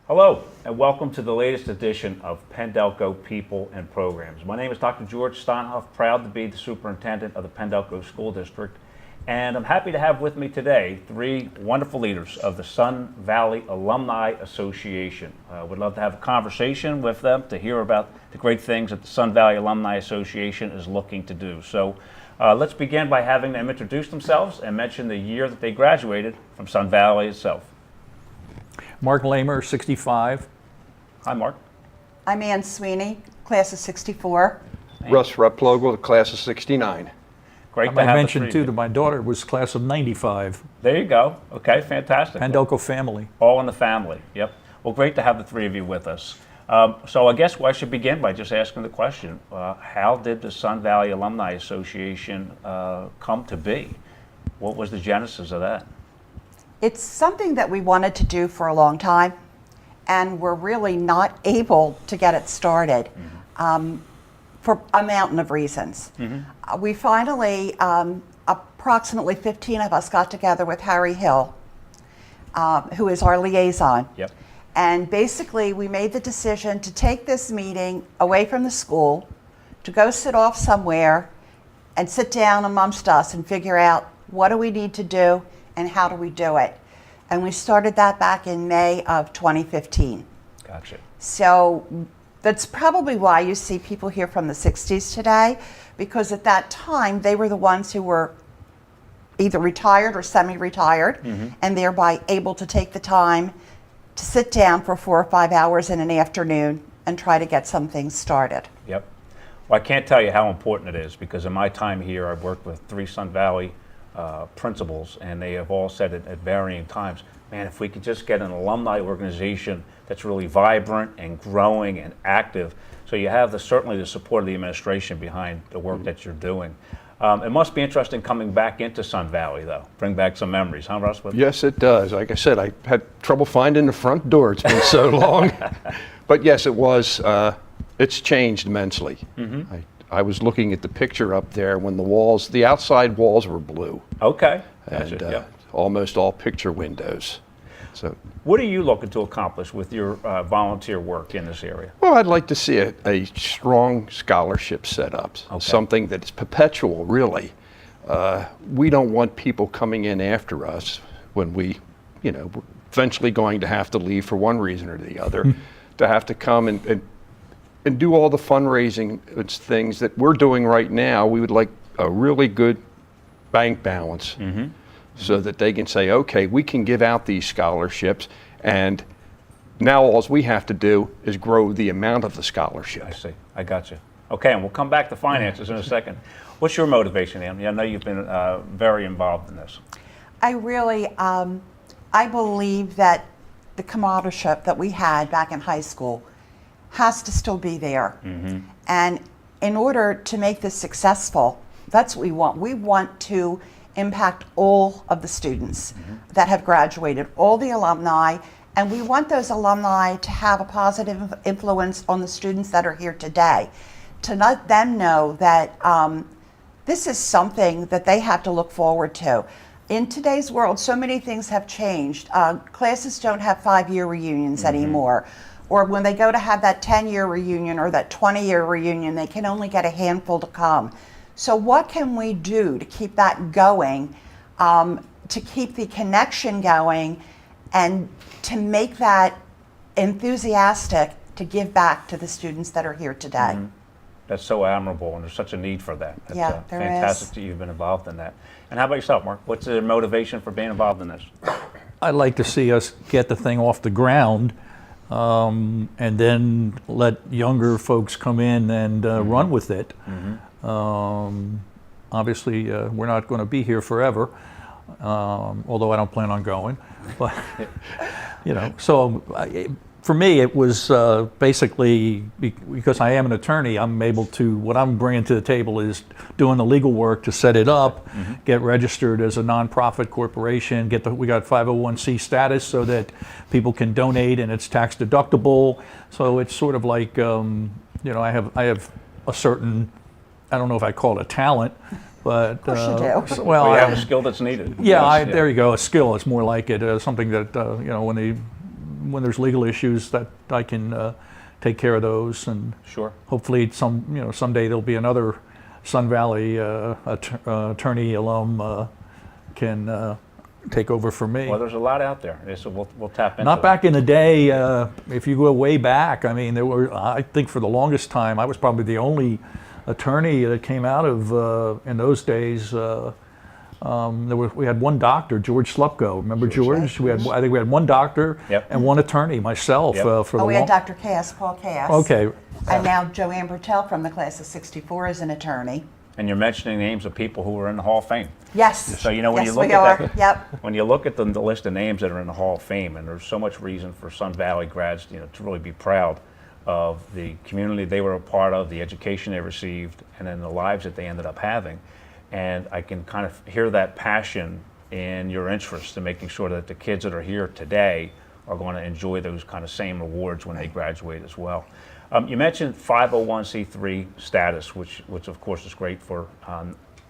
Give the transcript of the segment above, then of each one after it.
Hello, and welcome to the latest edition of Pendelco People and Programs. My name is Dr. George Steinhoff, proud to be the superintendent of the Pendelco School District, and I'm happy to have with me today three wonderful leaders of the Sun Valley Alumni Association. Would love to have a conversation with them to hear about the great things that the Sun Valley Alumni Association is looking to do. So let's begin by having them introduce themselves and mention the year that they graduated from Sun Valley itself. Mark Lamer, 65. Hi, Mark. I'm Ann Sweeney, class of 64. Russ Replogle, the class of 69. Great I to might have mention the three too of that you. my daughter was class of 95. There you go. Okay, fantastic. Pendelco family. All in the family. Yep. Well, great to have the three of you with us. So I guess I should begin by just asking the question, how did the Sun Valley Alumni Association come to be? What was the genesis of that? It's something that we wanted to do for a long time, and we're really not able to get it started for a mountain of reasons. We finally, approximately 15 of us got together with Harry Hill, who is our liaison. Yep. And basically, we made the decision to take this meeting away from the school, to go sit off somewhere and sit down amongst us and figure out what do we need to do and how do we do it. And we started that back in May of 2015. Gotcha. So that's probably why you see people here from the 60s today, because at that time they were the ones who were either retired or semi-retired, and thereby able to take the time to sit down for 4 or 5 hours in an afternoon and try to get some things started. Yep. Well, I can't tell you how important it is, because in my time here, I've worked with 3 Sun Valley principals, and they have all said it at varying times, man, if we could just get an alumni organization that's really vibrant and growing and active, so you have certainly the support of the administration behind the work that you're doing. It must be interesting coming back into Sun Valley, though. Bring back some memories, huh, Russ? Yes, it does. Like I said, I had trouble finding the front door. It's been so long. But yes, it was. It's changed immensely. I was looking at the picture up there when the outside walls were blue. Okay. Gotcha. And Yep. almost all picture windows. So, What are you looking to accomplish with your volunteer work in this area? well, I'd like to see a strong scholarship set up, something that is perpetual, really. We don't want people coming in after us when we're eventually going to have to leave for one reason or the other, to have to come and do all the fundraising things that we're doing right now. We would like a really good bank balance so that they can say, okay, we can give out these scholarships, and now all we have to do is grow the amount of the scholarship. I see. I got you. Okay, and we'll come back to finances in a second. What's your motivation, Ann? I know you've been very involved in this. I really, I believe that the camaraderie that we had back in high school has to still be there. And in order to make this successful, that's what we want. We want to impact all of the students that have graduated, all the alumni, and we want those alumni to have a positive influence on the students that are here today, to let them know that this is something that they have to look forward to. In today's world, so many things have changed. Classes don't have 5-year reunions anymore. Or when they go to have that 10-year reunion or that 20-year reunion, they can only get a handful to come. So what can we do to keep that going, to keep the connection going, and to make that enthusiastic to give back to the students that are here today? That's so admirable, and there's such a need for that. That's Yeah, there fantastic is. that you've been involved in that. And how about yourself, Mark? What's the motivation for being involved in this? I'd like to see us get the thing off the ground, and then let younger folks come in and run with it. Obviously, we're not going to be here forever, although I don't plan on going. But so for me, it was basically because I am an attorney. I'm able to. What I'm bringing to the table is doing the legal work to set it up, get registered as a nonprofit corporation, we got 501c status so that people can donate and it's tax deductible. So it's sort of like I have a certain I don't know if I call it a talent, but Of course you do. well, Well, you have I- a skill that's needed. yeah, Yes, there you go. A skill is more like it. Something that when there's legal issues that I can take care of those, and Sure. hopefully someday there'll be another Sun Valley attorney alum can take over for me. Well, there's a lot out there, so we'll tap into Not that. back in the day. If you go way back, I mean, there were. I think for the longest time, I was probably the only attorney that came out of in those days. We had one doctor, George Slupko. Remember George? I think we had one doctor Yep. and one attorney, myself. Yep. For the We had long. Dr. Cass, Paul Cass. Okay. And now Joanne Bertel from the class of 64 is an attorney. And you're mentioning names of people who are in the Hall of Fame. Yes. So when yes, you look we at are. that, Yep. when you look at the list of names that are in the Hall of Fame, and there's so much reason for Sun Valley grads, to really be proud of the community they were a part of, the education they received, and then the lives that they ended up having. And I can kind of hear that passion in your interest in making sure that the kids that are here today are going to enjoy those kind of same rewards when they graduate as well. You mentioned 501c3 status, which of course is great for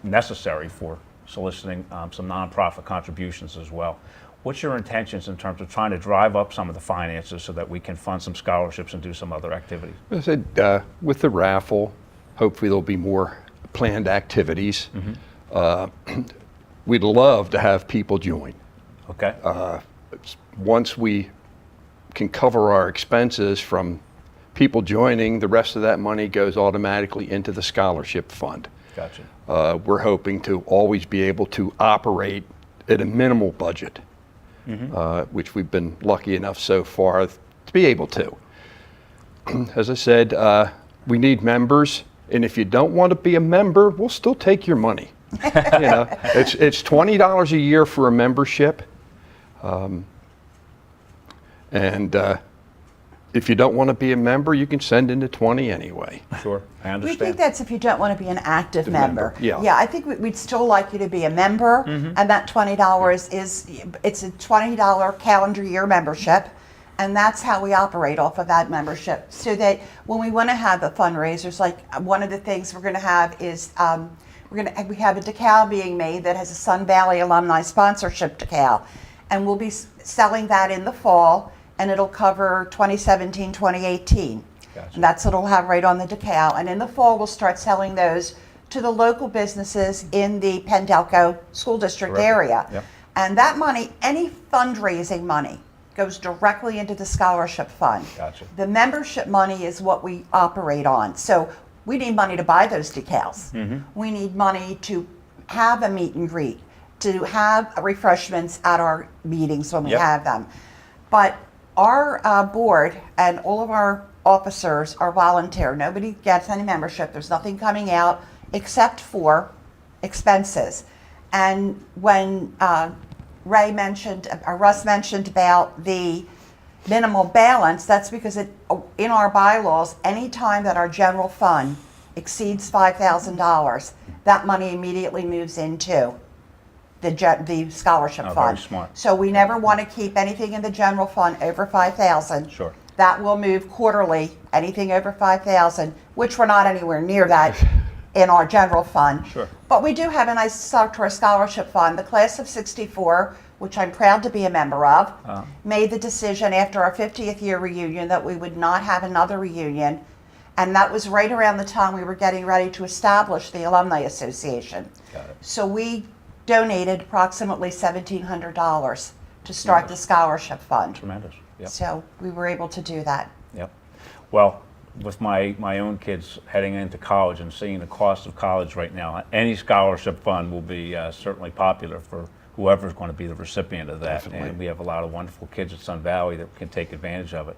necessary for soliciting some nonprofit contributions as well. What's your intentions in terms of trying to drive up some of the finances so that we can fund some scholarships and do some other activities? I said, with the raffle, hopefully there'll be more planned activities. We'd love to have people join. Okay. Once we can cover our expenses from people joining, the rest of that money goes automatically into the scholarship fund. Gotcha. We're hoping to always be able to operate at a minimal budget, which we've been lucky enough so far to be able to. As I said, we need members, and if you don't want to be a member, we'll still take your money. It's $20 a year for a membership, and if you don't want to be a member, you can send in the 20 anyway. Sure. I We understand. think that's if you don't want to be an active member. yeah. Yeah, I think we'd still like you to be a member, and that $20 it's a $20 calendar year membership, and that's how we operate off of that membership. So that when we want to have the fundraisers, like one of the things we're going to have is we have a decal being made that has a Sun Valley alumni sponsorship decal, and we'll be selling that in the fall, and it'll cover 2017, 2018. Gotcha. And that's what it'll have right on the decal. And in the fall, we'll start selling those to the local businesses in the Pendelco School District Terrific. area. Yep. And that money, any fundraising money, goes directly into the scholarship fund. Gotcha. The membership money is what we operate on. So we need money to buy those decals. We need money to have a meet and greet, to have refreshments at our meetings when we Yep. have them. But our board and all of our officers are volunteer. Nobody gets any membership. There's nothing coming out except for expenses. And when Russ mentioned about the minimal balance, that's because in our bylaws, any time that our general fund exceeds $5,000, that money immediately moves into the scholarship Oh, fund. very smart. So we never want to keep anything in the general fund over 5,000. Sure. That will move quarterly, anything over 5,000, which we're not anywhere near that in our general fund. Sure. But we do have a nice software scholarship fund. The class of 64, which I'm proud to be a member of, made the decision after our 50th year reunion that we would not have another reunion. And that was right around the time we were getting ready to establish the Alumni Association. Got it. So we donated approximately $1,700 to start the scholarship fund. Tremendous. Yep. So we were able to do that. Yep. Well, with my own kids heading into college and seeing the cost of college right now, any scholarship fund will be certainly popular for whoever's going to be the recipient of that. Definitely. And we have a lot of wonderful kids at Sun Valley that can take advantage of it.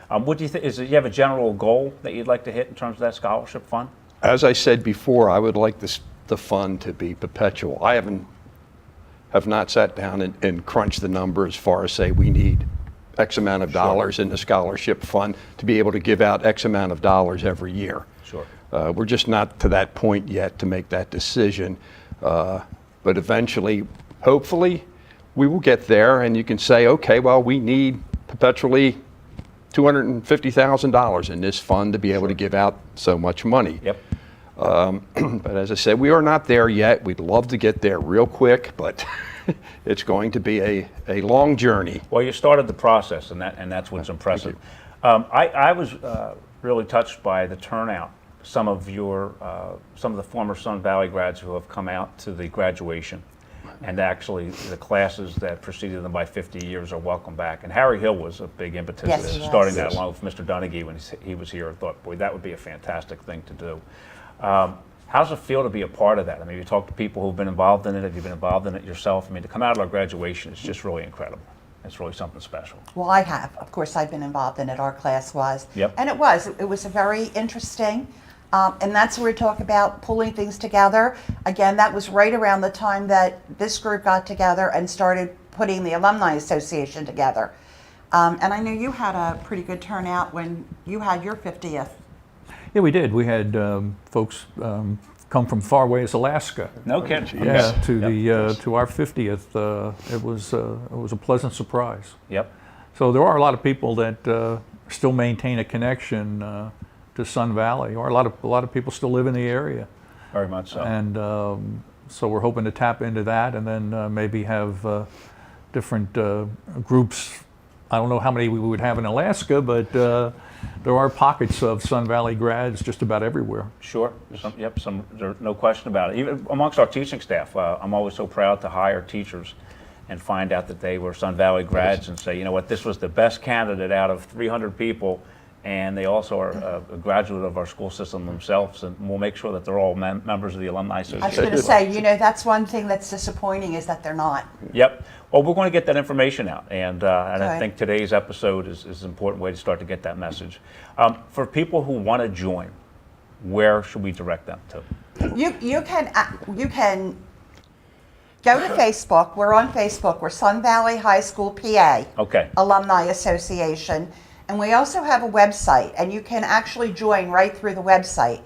What do you think? Do you have a general goal that you'd like to hit in terms of that scholarship fund? As I said before, I would like the fund to be perpetual. I have not sat down and crunched the number as far as say we need X amount of dollars in the scholarship fund to be able to give out X amount of dollars every year. Sure. We're just not to that point yet to make that decision. But eventually, hopefully, we will get there and you can say, okay, well, we need perpetually $250,000 in this fund to be able to give out so much money. Yep. But as I said, we are not there yet. We'd love to get there real quick, but it's going to be a long journey. Well, you started the process, and that's what's impressive. I was really touched by the turnout. Some of the former Sun Valley grads who have come out to the graduation, and actually the classes that preceded them by 50 years are welcome back. And Harry Hill was a big impetus Yes, in he was. starting that, along with Mr. Dunnigy when he was here. I thought, boy, that would be a fantastic thing to do. How does it feel to be a part of that? I mean, you talk to people who've been involved in it. Have you been involved in it yourself? I mean, to come out of our graduation is just really incredible. It's really something special. Well, I have. Of course, I've been involved in it. Our class was. Yep. And it was. It was a very interesting, and that's where we talk about pulling things together. Again, that was right around the time that this group got together and started putting the Alumni Association together. And I know you had a pretty good turnout when you had your 50th. Yeah, we did. We had folks come from far away as Alaska. No kidding. Yeah, Okay. to Yep. to our 50th. It was a pleasant surprise. Yep. So there are a lot of people that still maintain a connection to Sun Valley, or a lot of people still live in the area, Very much so. and so we're hoping to tap into that, and then maybe have different groups. I don't know how many we would have in Alaska, but there are pockets of Sun Valley grads just about everywhere. Sure. There's no question about it. Even amongst our teaching staff, I'm always so proud to hire teachers and find out that they were Sun Valley grads and say, you know what, this was the best candidate out of 300 people, and they also are a graduate of our school system themselves, and we'll make sure that they're all members of the Alumni I was Association. going to say, that's one thing that's disappointing is that they're not. Yep. Well, we're going to get that information out, and I Good. think today's episode is an important way to start to get that message. For people who want to join, where should we direct them to? You can go to Facebook. We're on Facebook. We're Sun Valley High School PA. Okay. Alumni Association. And we also have a website, and you can actually join right through the website.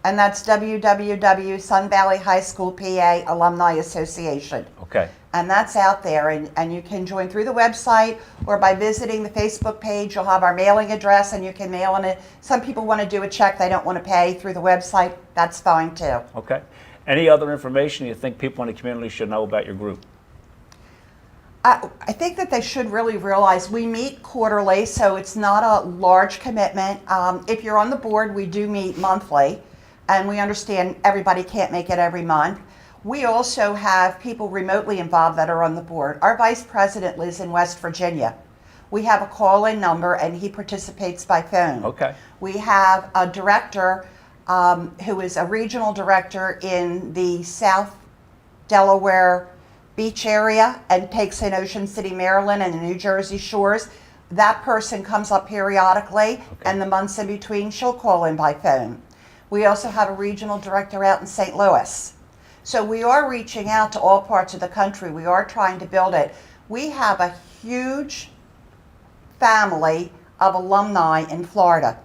And that's www.Sun Valley High School PA Alumni Association. Okay. And that's out there, and you can join through the website or by visiting the Facebook page. You'll have our mailing address, and you can mail in it. Some people want to do a check they don't want to pay through the website. That's fine too. Okay. Any other information you think people in the community should know about your group? I think that they should really realize we meet quarterly, so it's not a large commitment. If you're on the board, we do meet monthly, and we understand everybody can't make it every month. We also have people remotely involved that are on the board. Our vice president lives in West Virginia. We have a call-in number, and he participates by phone. Okay. We have a director who is a regional director in the South Delaware Beach area and takes in Ocean City, Maryland and the New Jersey shores. That person comes up periodically, and the months in between, she'll call in by phone. We also have a regional director out in St. Louis. So we are reaching out to all parts of the country. We are trying to build it. We have a huge family of alumni in Florida.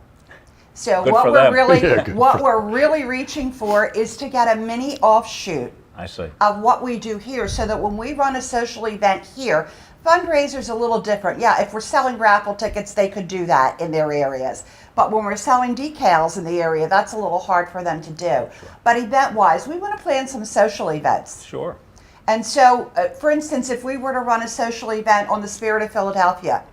So Good what for we're them. really Yeah, good what we're really reaching for is to get a mini offshoot I see. of what we do here, so that when we run a social event here, fundraisers a little different. Yeah, if we're selling raffle tickets, they could do that in their areas. But when we're selling decals in the area, that's a little hard for them to do. Sure. But event-wise, we want to plan some social events. Sure. And so, for instance, if we were to run a social event on the Spirit of Philadelphia,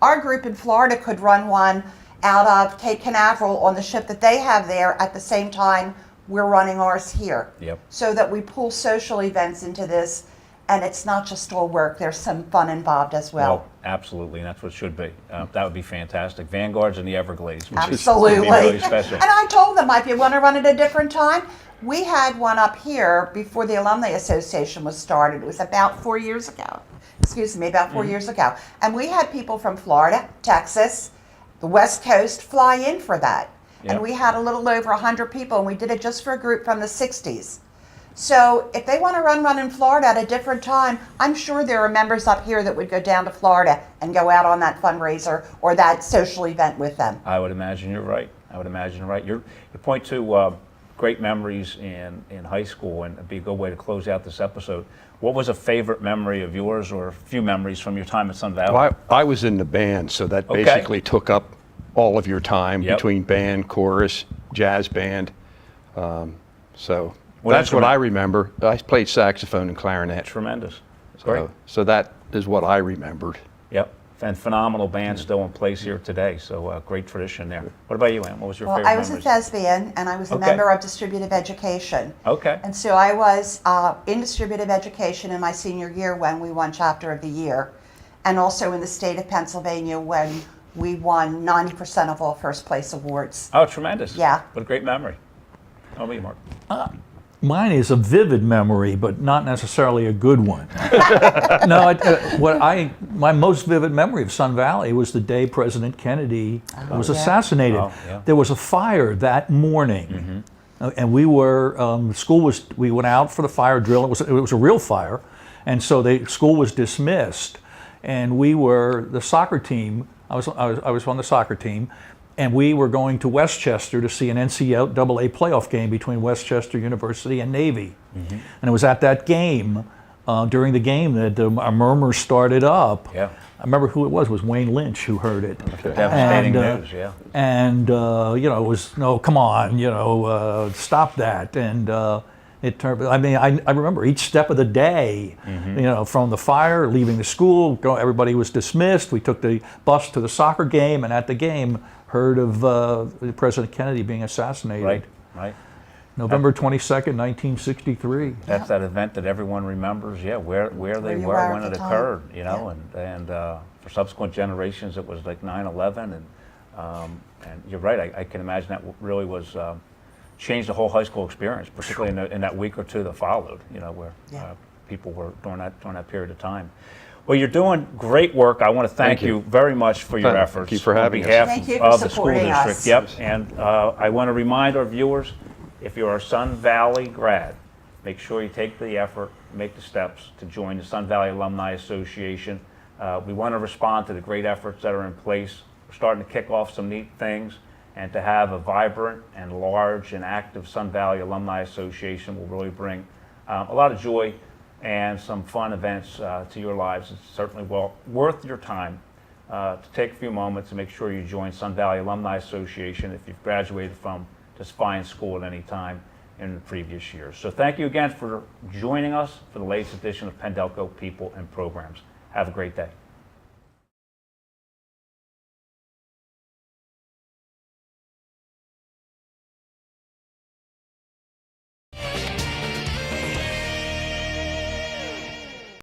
our group in Florida could run one out of Cape Canaveral on the ship that they have there at the same time we're running ours here. Yep. So that we pull social events into this, and it's not just all work. There's some fun involved as well. Absolutely, and that's what it should be. That would be fantastic. Vanguards in the Everglades, which Absolutely. would be really special. And I told them, if you want to run it a different time, we had one up here before the Alumni Association was started. It was about 4 years ago. Excuse me, about 4 years ago. And we had people from Florida, Texas, the West Coast fly in for that. Yep. And we had a little over 100 people, and we did it just for a group from the 60s. So if they want to run in Florida at a different time, I'm sure there are members up here that would go down to Florida and go out on that fundraiser or that social event with them. I would imagine you're right. You point to great memories in high school, and it'd be a good way to close out this episode. What was a favorite memory of yours, or a few memories from your time at Sun Valley? Well, I was in the band, so that Okay. basically took up all of your time Yep. between band, chorus, jazz band. So Well, that's what I remember. I played saxophone and clarinet. Tremendous. Great. So that is what I remembered. Yep. And phenomenal band still in place here today. So great tradition there. What about you, Ann? What was your Well, favorite I was a memories? thespian, and I was a Okay. member of distributive education. Okay. And so I was in distributive education in my senior year when we won Chapter of the Year, and also in the state of Pennsylvania when we won 90% of all first place awards. Oh, tremendous. Yeah. What a great memory. How about you, Mark? Mine is a vivid memory, but not necessarily a good one. No, my most vivid memory of Sun Valley was the day President Kennedy was yeah. assassinated. Oh, yeah. There was a fire that morning, and we were we went out for the fire drill. It was a real fire, and so the school was dismissed, and we were the soccer team. I was on the soccer team. And we were going to Westchester to see an NCAA playoff game between Westchester University and Navy. And it was at that game, during the game, that a murmur started up. Yeah. I remember who it was Wayne Lynch who heard it. Devastating news, yeah. And, it was, no, come on, stop that. And it turned, I remember each step of the day, from the fire, leaving the school, everybody was dismissed. We took the bus to the soccer game, and at the game, heard of President Kennedy being assassinated. Right. November 22nd, 1963. That's that event that everyone remembers, yeah, where they Where you were were when at it the time. occurred, Yeah. and for subsequent generations it was like 9/11, and you're right, I can imagine that really was changed the whole high school experience, particularly in that week or two that followed, where Yeah. people were during that period of time. Well, you're doing great work. I want to thank Thank you. you very much for your Thank efforts you for having on us. behalf Thank you for of the school supporting district. us. Yep, and I want to remind our viewers, if you're a Sun Valley grad, make sure you take the effort, make the steps to join the Sun Valley Alumni Association. We want to respond to the great efforts that are in place. We're starting to kick off some neat things, and to have a vibrant and large and active Sun Valley Alumni Association will really bring a lot of joy and some fun events to your lives. It's certainly worth your time to take a few moments and make sure you join Sun Valley Alumni Association if you've graduated from this fine school at any time in the previous years. So thank you again for joining us for the latest edition of Pendelco People and Programs. Have a great day.